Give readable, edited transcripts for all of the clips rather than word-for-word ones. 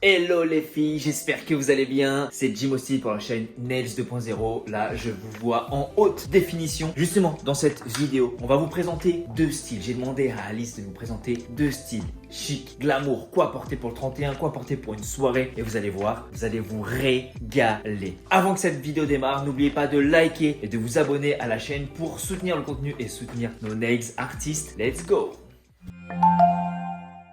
Hello les filles, j'espère que vous allez bien. C'est Jim aussi pour la chaîne Nails 2.0. Là, je vous vois en haute définition. Justement, dans cette vidéo, on va vous présenter deux styles. J'ai demandé à Alice de vous présenter deux styles. Chic, glamour, quoi porter pour le 31, quoi porter pour une soirée. Et vous allez voir, vous allez vous régaler. Avant que cette vidéo démarre, n'oubliez pas de liker et de vous abonner à la chaîne pour soutenir le contenu et soutenir nos nails artistes. Let's go!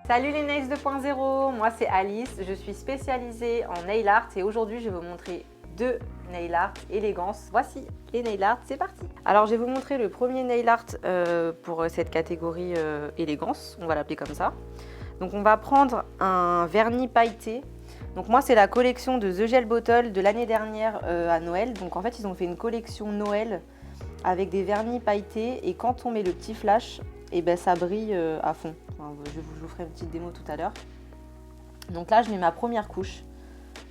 Salut les Nails 2.0, moi c'est Alice, je suis spécialisée en nail art et aujourd'hui je vais vous montrer deux nail art élégance. Voici les nail art, c'est parti. Alors je vais vous montrer le premier nail art pour cette catégorie élégance, on va l'appeler comme ça. Donc on va prendre un vernis pailleté. Donc moi c'est la collection de The Gel Bottle de l'année dernière à Noël. Donc en fait ils ont fait une collection Noël avec des vernis pailletés et quand on met le petit flash, et ben ça brille à fond. Enfin, je vous ferai une petite démo tout à l'heure. Donc là je mets ma première couche.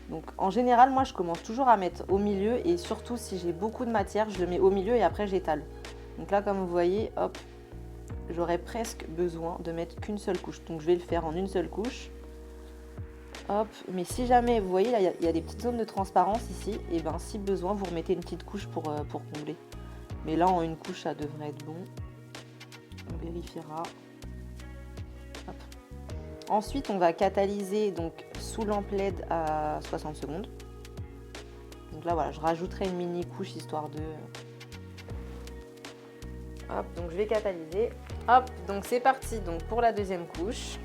Donc en général moi je commence toujours à mettre au milieu et surtout si j'ai beaucoup de matière je le mets au milieu et après j'étale. Donc là comme vous voyez, hop, j'aurais presque besoin de mettre qu'une seule couche. Donc je vais le faire en une seule couche. Hop, mais si jamais, vous voyez là il y a des petites zones de transparence ici, et ben si besoin vous remettez une petite couche pour combler. Mais là en une couche ça devrait être bon. On vérifiera. Hop. Ensuite, on va catalyser donc sous lampe LED à 60 secondes. Donc là, voilà, je rajouterai une mini couche histoire de... Hop, donc je vais catalyser. Hop, donc c'est parti donc pour la deuxième couche.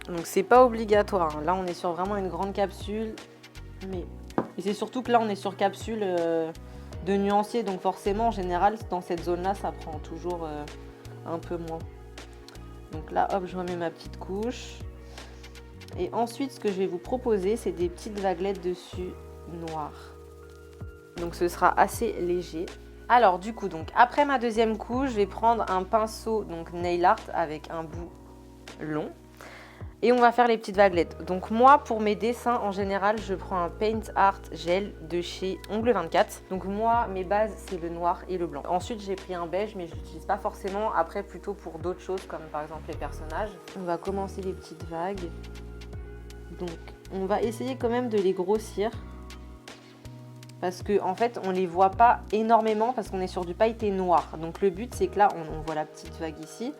Donc c'est pas obligatoire. Là, on est sur vraiment une grande capsule. Mais... Et c'est surtout que là, on est sur capsule... de nuancier, donc forcément en général dans cette zone là ça prend toujours un peu moins. Donc là hop, je remets ma petite couche et ensuite ce que je vais vous proposer c'est des petites vaguelettes dessus noires, donc ce sera assez léger. Alors du coup, donc après ma deuxième couche je vais prendre un pinceau donc nail art avec un bout long et on va faire les petites vaguelettes. Donc moi pour mes dessins en général je prends un Paint Art Gel de chez Ongle 24. Donc moi mes bases c'est le noir et le blanc. Ensuite j'ai pris un beige mais je l'utilise pas forcément, après plutôt pour d'autres choses comme par exemple les personnages. On va commencer les petites vagues. Donc on va essayer quand même de les grossir parce que en fait on les voit pas énormément parce qu'on est sur du pailleté noir. Donc le but c'est que là on voit la petite vague ici.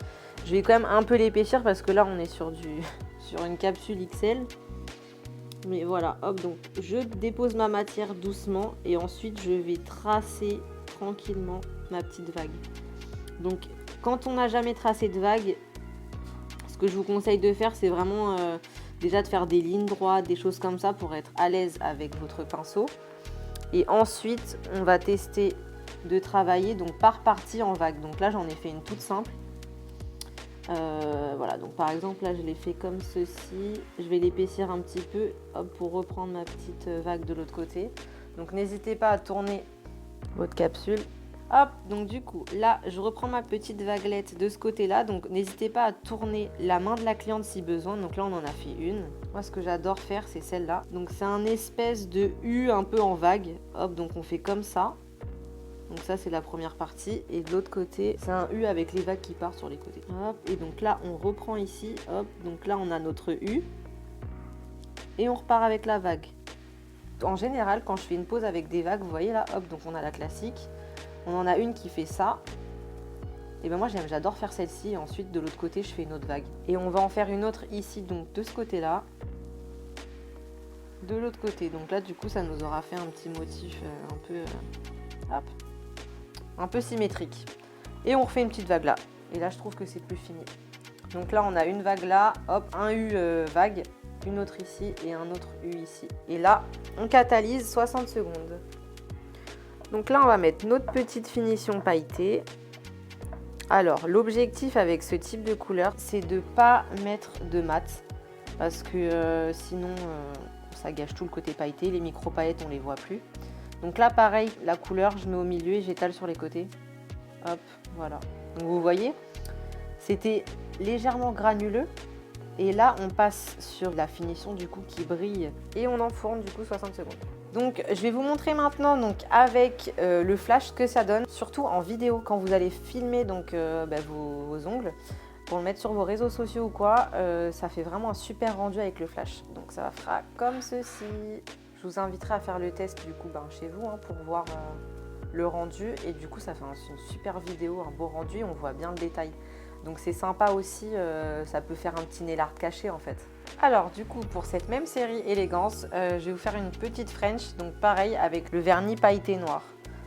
Je vais quand même un peu l'épaissir parce que là on est sur une capsule XL. Mais voilà, hop, donc je dépose ma matière doucement et ensuite je vais tracer tranquillement ma petite vague. Donc quand on n'a jamais tracé de vague, ce que je vous conseille de faire c'est vraiment déjà de faire des lignes droites, des choses comme ça pour être à l'aise avec votre pinceau. Et ensuite on va tester de travailler donc par partie en vague. Donc là j'en ai fait une toute simple. Voilà, donc par exemple là je l'ai fait comme ceci, je vais l'épaissir un petit peu hop, pour reprendre ma petite vague de l'autre côté. Donc n'hésitez pas à tourner votre capsule. Hop, donc du coup là je reprends ma petite vaguelette de ce côté là, donc n'hésitez pas à tourner la main de la cliente si besoin. Donc là on en a fait une. Moi ce que j'adore faire c'est celle-là, donc c'est un espèce de U un peu en vague. Hop, donc on fait comme ça. Donc ça c'est la première partie et de l'autre côté c'est un U avec les vagues qui partent sur les côtés. Hop, et donc là on reprend ici, hop, donc là on a notre U et on repart avec la vague. En général quand je fais une pause avec des vagues, vous voyez là, hop, donc on a la classique, on en a une qui fait ça. Et ben moi j'adore faire celle-ci et ensuite de l'autre côté je fais une autre vague. Et on va en faire une autre ici, donc de ce côté là, de l'autre côté. Donc là du coup ça nous aura fait un petit motif un peu... hop, un peu symétrique. Et on refait une petite vague là. Et là, je trouve que c'est plus fini. Donc là, on a une vague là, hop, un U vague, une autre ici et un autre U ici. Et là, on catalyse 60 secondes. Donc là, on va mettre notre petite finition pailletée. Alors, l'objectif avec ce type de couleur, c'est de ne pas mettre de mat. Parce que sinon, ça gâche tout le côté pailleté. Les micro-paillettes, on les voit plus. Donc là, pareil, la couleur, je mets au milieu et j'étale sur les côtés. Hop, voilà. Donc vous voyez, c'était légèrement granuleux. Et là, on passe sur la finition du coup qui brille. Et on enfourne du coup 60 secondes. Donc je vais vous montrer maintenant donc, avec le flash ce que ça donne. Surtout en vidéo, quand vous allez filmer donc, vos ongles. pour le mettre sur vos réseaux sociaux ou quoi, ça fait vraiment un super rendu avec le flash. Donc ça fera comme ceci. Je vous inviterai à faire le test du coup chez vous pour voir le rendu. Et du coup ça fait une super vidéo, un beau rendu et on voit bien le détail. Donc c'est sympa aussi, ça peut faire un petit nail art caché en fait. Alors du coup pour cette même série élégance, je vais vous faire une petite French, donc pareil avec le vernis pailleté noir.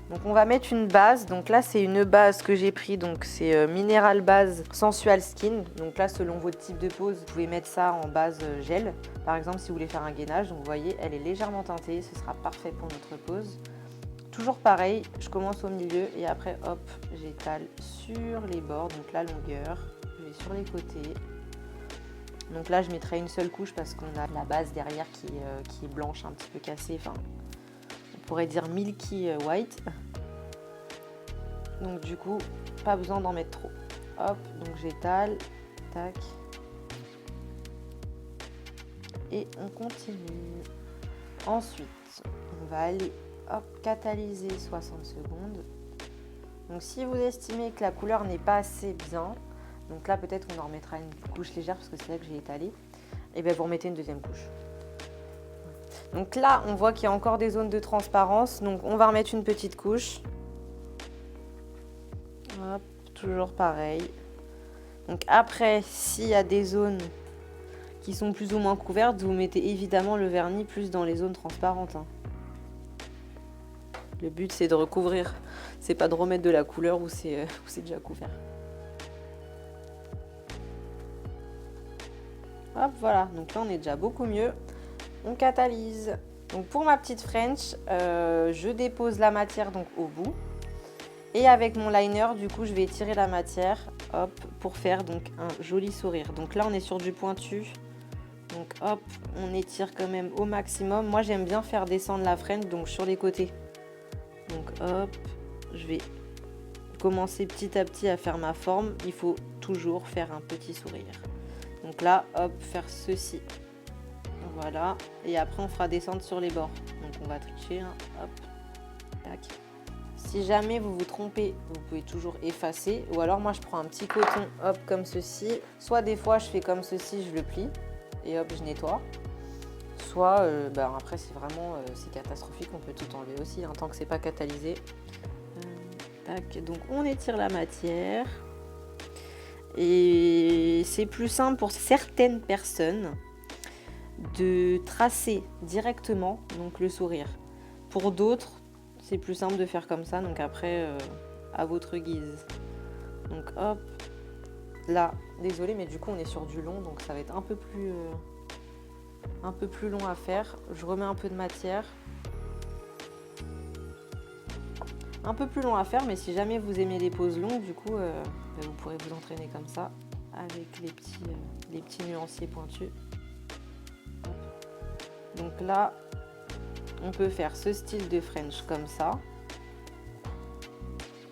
Donc on va mettre une base, donc là c'est une base que j'ai pris, donc c'est Mineral Base Sensual Skin. Donc là selon votre type de pose, vous pouvez mettre ça en base gel. Par exemple si vous voulez faire un gainage, donc vous voyez elle est légèrement teintée, ce sera parfait pour notre pose. Toujours pareil, je commence au milieu et après hop, j'étale sur les bords, donc la longueur, je vais sur les côtés. Donc là je mettrai une seule couche parce qu'on a la base derrière qui est blanche, un petit peu cassée, enfin on pourrait dire milky white. Donc du coup, pas besoin d'en mettre trop. Hop, donc j'étale, tac. Et on continue. Ensuite, on va aller catalyser 60 secondes. Donc si vous estimez que la couleur n'est pas assez bien, donc là peut-être qu'on en remettra une couche légère parce que c'est là que j'ai étalé, et bien vous remettez une deuxième couche. Donc là on voit qu'il y a encore des zones de transparence, donc on va remettre une petite couche. Hop, toujours pareil. Donc après, s'il y a des zones qui sont plus ou moins couvertes, vous mettez évidemment le vernis plus dans les zones transparentes. Le but c'est de recouvrir, c'est pas de remettre de la couleur où c'est déjà couvert. Hop, voilà, donc là on est déjà beaucoup mieux. On catalyse. Donc pour ma petite French, je dépose la matière donc au bout. Et avec mon liner, du coup, je vais étirer la matière, hop, pour faire donc un joli sourire. Donc là, on est sur du pointu. Donc hop, on étire quand même au maximum. Moi, j'aime bien faire descendre la French, donc sur les côtés. Donc hop, je vais commencer petit à petit à faire ma forme. Il faut toujours faire un petit sourire. Donc là, hop, faire ceci. Voilà. Et après, on fera descendre sur les bords. Donc on va tricher, hop, tac. Si jamais vous vous trompez, vous pouvez toujours effacer. Ou alors moi je prends un petit coton, hop, comme ceci. Soit des fois je fais comme ceci, je le plie et hop, je nettoie. Soit, après c'est vraiment c'est catastrophique, on peut tout enlever aussi, tant que c'est pas catalysé. Tac, donc on étire la matière. Et c'est plus simple pour certaines personnes de tracer directement donc le sourire. Pour d'autres, c'est plus simple de faire comme ça, donc après à votre guise. Donc hop, là, désolé mais du coup on est sur du long, donc ça va être un peu plus long à faire. Je remets un peu de matière. Un peu plus long à faire, mais si jamais vous aimez les poses longues, du coup vous pourrez vous entraîner comme ça avec les petits nuanciers pointus. Donc là, on peut faire ce style de French comme ça.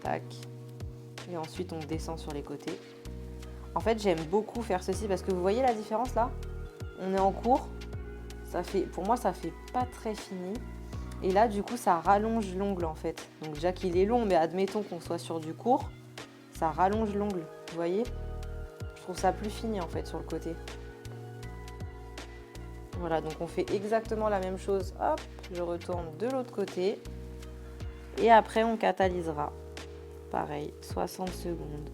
Tac. Et ensuite, on descend sur les côtés. En fait, j'aime beaucoup faire ceci parce que vous voyez la différence là? On est en cours. Pour moi, ça fait pas très fini. Et là, du coup, ça rallonge l'ongle en fait. Donc déjà qu'il est long, mais admettons qu'on soit sur du court, ça rallonge l'ongle. Vous voyez? Je trouve ça plus fini en fait sur le côté. Voilà, donc on fait exactement la même chose. Hop, je retourne de l'autre côté. Et après, on catalysera. Pareil, 60 secondes.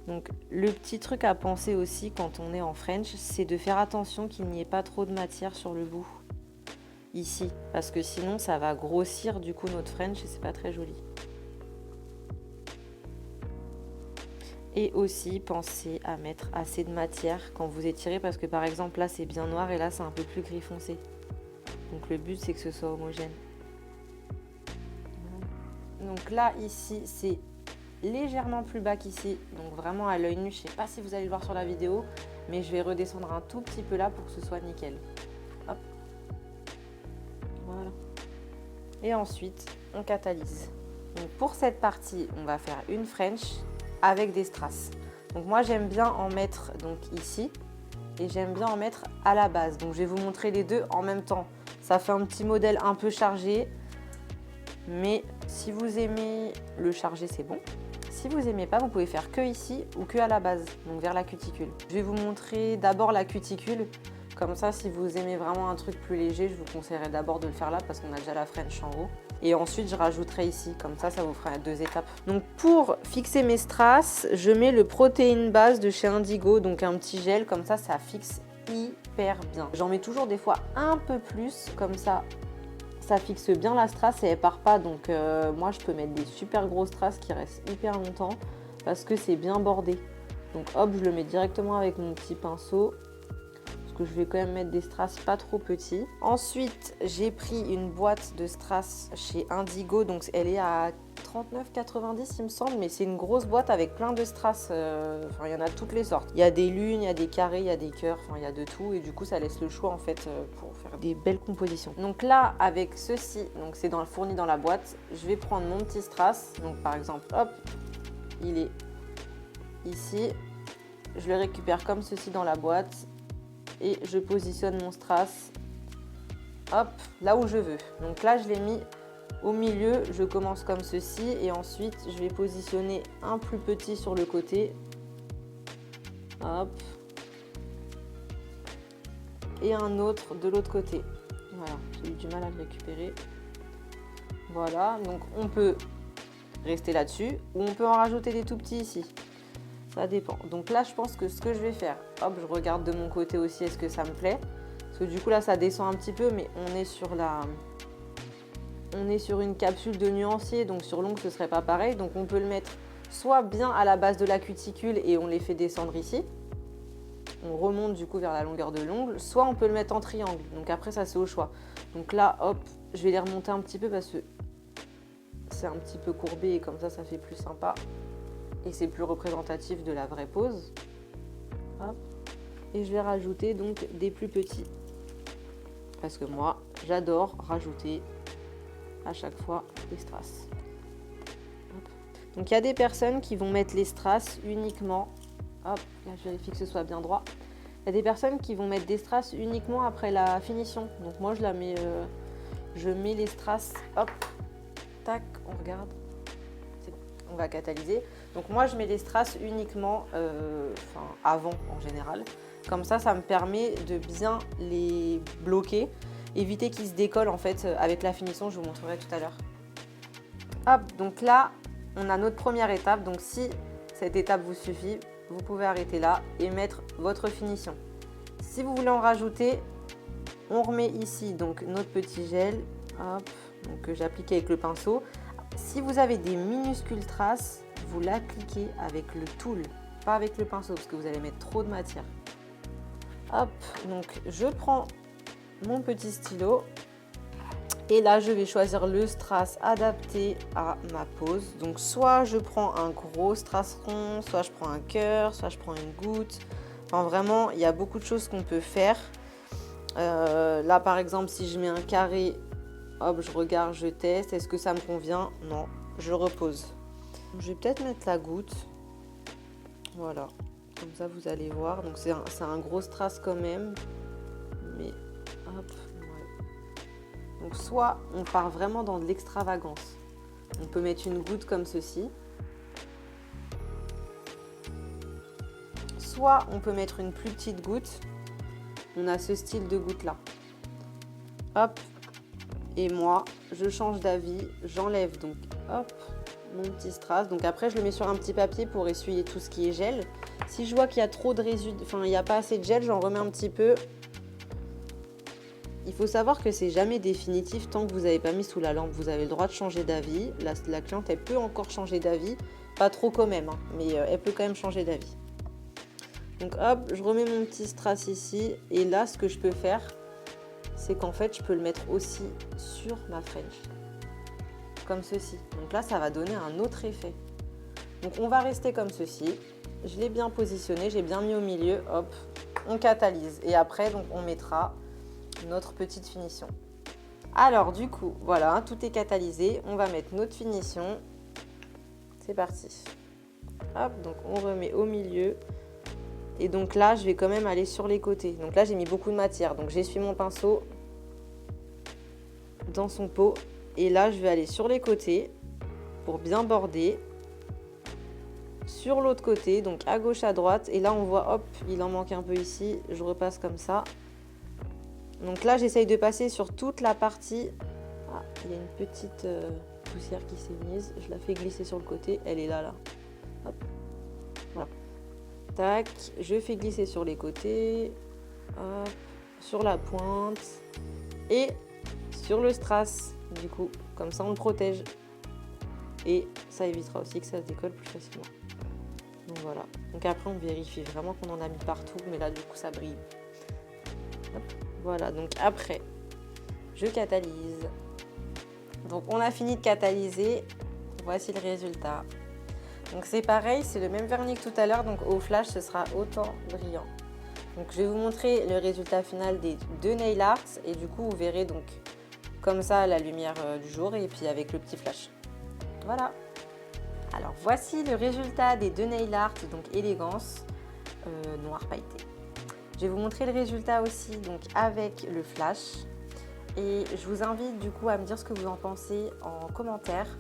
Donc, le petit truc à penser aussi quand on est en French, c'est de faire attention qu'il n'y ait pas trop de matière sur le bout. Ici. Parce que sinon, ça va grossir du coup notre French et c'est pas très joli. Et aussi, pensez à mettre assez de matière quand vous étirez parce que par exemple, là, c'est bien noir et là, c'est un peu plus gris foncé. Donc, le but, c'est que ce soit homogène. Donc là, ici, c'est légèrement plus bas qu'ici. Donc, vraiment à l'œil nu, je ne sais pas si vous allez le voir sur la vidéo, mais je vais redescendre un tout petit peu là pour que ce soit nickel. Hop. Voilà. Et ensuite, on catalyse. Donc, pour cette partie, on va faire une French avec des strass. Donc moi j'aime bien en mettre donc ici et j'aime bien en mettre à la base. Donc je vais vous montrer les deux en même temps. Ça fait un petit modèle un peu chargé, mais si vous aimez le chargé c'est bon. Si vous n'aimez pas, vous pouvez faire que ici ou que à la base, donc vers la cuticule. Je vais vous montrer d'abord la cuticule. Comme ça, si vous aimez vraiment un truc plus léger, je vous conseillerais d'abord de le faire là parce qu'on a déjà la French en haut. Et ensuite, je rajouterai ici. Comme ça vous fera 2 étapes. Donc, pour fixer mes strass, je mets le Protéine Base de chez Indigo. Donc, un petit gel. Comme ça fixe hyper bien. J'en mets toujours des fois un peu plus. Comme ça fixe bien la strass et elle part pas. Donc, moi, je peux mettre des super gros strass qui restent hyper longtemps parce que c'est bien bordé. Donc, hop, je le mets directement avec mon petit pinceau. Je vais quand même mettre des strass pas trop petits. Ensuite, j'ai pris une boîte de strass chez Indigo. Donc, elle est à 39,90 il me semble. Mais c'est une grosse boîte avec plein de strass. Enfin, il y en a de toutes les sortes. Il y a des lunes, il y a des carrés, il y a des cœurs. Enfin, il y a de tout. Et du coup, ça laisse le choix en fait pour faire des belles compositions. Donc là, avec ceci, donc c'est fourni dans la boîte. Je vais prendre mon petit strass. Donc par exemple, hop, il est ici. Je le récupère comme ceci dans la boîte. Et je positionne mon strass, hop, là où je veux. Donc là, je l'ai mis au milieu. Je commence comme ceci et ensuite, je vais positionner un plus petit sur le côté. Hop. Et un autre de l'autre côté. Voilà, j'ai eu du mal à le récupérer. Voilà, donc on peut rester là-dessus ou on peut en rajouter des tout petits ici. Ça dépend. Donc là, je pense que ce que je vais faire, hop, je regarde de mon côté aussi, est-ce que ça me plaît? Parce que du coup, là, ça descend un petit peu, mais on est sur une capsule de nuancier, donc sur l'ongle, ce serait pas pareil. Donc on peut le mettre soit bien à la base de la cuticule et on les fait descendre ici. On remonte du coup vers la longueur de l'ongle, soit on peut le mettre en triangle. Donc après, ça, c'est au choix. Donc là, hop, je vais les remonter un petit peu parce que c'est un petit peu courbé et comme ça fait plus sympa. Et c'est plus représentatif de la vraie pose. Hop. Et je vais rajouter donc des plus petits. Parce que moi, j'adore rajouter à chaque fois les strass. Hop. Donc il y a des personnes qui vont mettre les strass uniquement. Hop, là je vérifie que ce soit bien droit. Il y a des personnes qui vont mettre des strass uniquement après la finition. Donc moi je la mets, je mets les strass, hop, tac, on regarde. On va catalyser. Donc moi je mets les strass uniquement avant en général. Comme ça me permet de bien les bloquer, éviter qu'ils se décollent en fait avec la finition, je vous montrerai tout à l'heure. Hop, donc là on a notre première étape. Donc si cette étape vous suffit, vous pouvez arrêter là et mettre votre finition. Si vous voulez en rajouter, on remet ici donc notre petit gel, hop, donc que j'applique avec le pinceau. Si vous avez des minuscules traces, vous l'appliquez avec le tool, pas avec le pinceau parce que vous allez mettre trop de matière. Hop, donc je prends mon petit stylo et là je vais choisir le strass adapté à ma pose. Donc soit je prends un gros strass rond, soit je prends un cœur, soit je prends une goutte. Enfin vraiment, il y a beaucoup de choses qu'on peut faire. Là par exemple, si je mets un carré, hop, je regarde, je teste, est-ce que ça me convient? Non, je repose. Je vais peut-être mettre la goutte. Voilà, comme ça vous allez voir. Donc c'est un gros strass quand même. Mais hop, ouais. Donc soit on part vraiment dans de l'extravagance. On peut mettre une goutte comme ceci. Soit on peut mettre une plus petite goutte. On a ce style de goutte là. Hop. Et moi, je change d'avis, j'enlève donc, hop, mon petit strass. Donc après, je le mets sur un petit papier pour essuyer tout ce qui est gel. Si je vois qu'il y a trop de résidus, enfin, il n'y a pas assez de gel, j'en remets un petit peu. Il faut savoir que c'est jamais définitif tant que vous n'avez pas mis sous la lampe. Vous avez le droit de changer d'avis. La cliente, elle peut encore changer d'avis. Pas trop quand même, hein, mais elle peut quand même changer d'avis. Donc hop, je remets mon petit strass ici. Et là, ce que je peux faire, c'est qu'en fait, je peux le mettre aussi sur ma French. Comme ceci. Donc là, ça va donner un autre effet. Donc on va rester comme ceci. Je l'ai bien positionné, j'ai bien mis au milieu. Hop, on catalyse. Et après, donc, on mettra notre petite finition. Alors du coup, voilà, tout est catalysé. On va mettre notre finition. C'est parti. Hop, donc on remet au milieu. Et donc là, je vais quand même aller sur les côtés. Donc là, j'ai mis beaucoup de matière. Donc j'essuie mon pinceau dans son pot. Et là, je vais aller sur les côtés pour bien border. sur l'autre côté, donc à gauche, à droite. Et là, on voit, hop, il en manque un peu ici. Je repasse comme ça. Donc là, j'essaye de passer sur toute la partie. Ah, il y a une petite poussière qui s'est mise. Je la fais glisser sur le côté. Elle est là. Hop. Voilà. Tac. Je fais glisser sur les côtés. Hop. Sur la pointe. Et sur le strass. Du coup, comme ça, on le protège. Et ça évitera aussi que ça se décolle plus facilement. Donc voilà. Donc après, on vérifie vraiment qu'on en a mis partout. Mais là, du coup, ça brille. Hop. Voilà, donc après, je catalyse. Donc on a fini de catalyser. Voici le résultat. Donc c'est pareil, c'est le même vernis que tout à l'heure. Donc au flash, ce sera autant brillant. Donc je vais vous montrer le résultat final des 2 nail arts. Et du coup, vous verrez donc comme ça la lumière du jour et puis avec le petit flash. Voilà. Alors voici le résultat des 2 nail art, donc élégance noir pailleté. Je vais vous montrer le résultat aussi donc avec le flash. Et je vous invite du coup à me dire ce que vous en pensez en commentaire.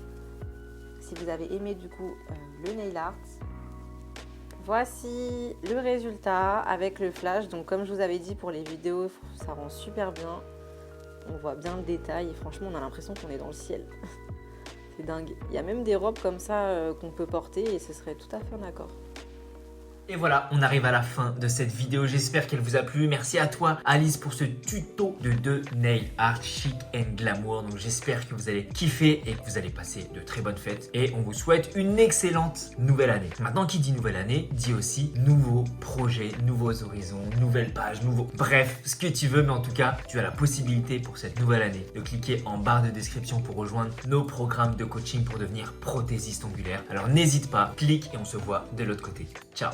Si vous avez aimé du coup le nail art. Voici le résultat avec le flash. Donc comme je vous avais dit pour les vidéos, ça rend super bien. On voit bien le détail et franchement on a l'impression qu'on est dans le ciel. C'est dingue. Il y a même des robes comme ça qu'on peut porter et ce serait tout à fait en accord. Et voilà, on arrive à la fin de cette vidéo. J'espère qu'elle vous a plu. Merci à toi, Alice, pour ce tuto de 2 nail art chic and glamour. Donc j'espère que vous allez kiffer et que vous allez passer de très bonnes fêtes. Et on vous souhaite une excellente nouvelle année. Maintenant, qui dit nouvelle année, dit aussi nouveaux projets, nouveaux horizons, nouvelles pages, Bref, ce que tu veux. Mais en tout cas, tu as la possibilité pour cette nouvelle année de cliquer en barre de description pour rejoindre nos programmes de coaching pour devenir prothésiste ongulaire. Alors n'hésite pas, clique et on se voit de l'autre côté. Ciao!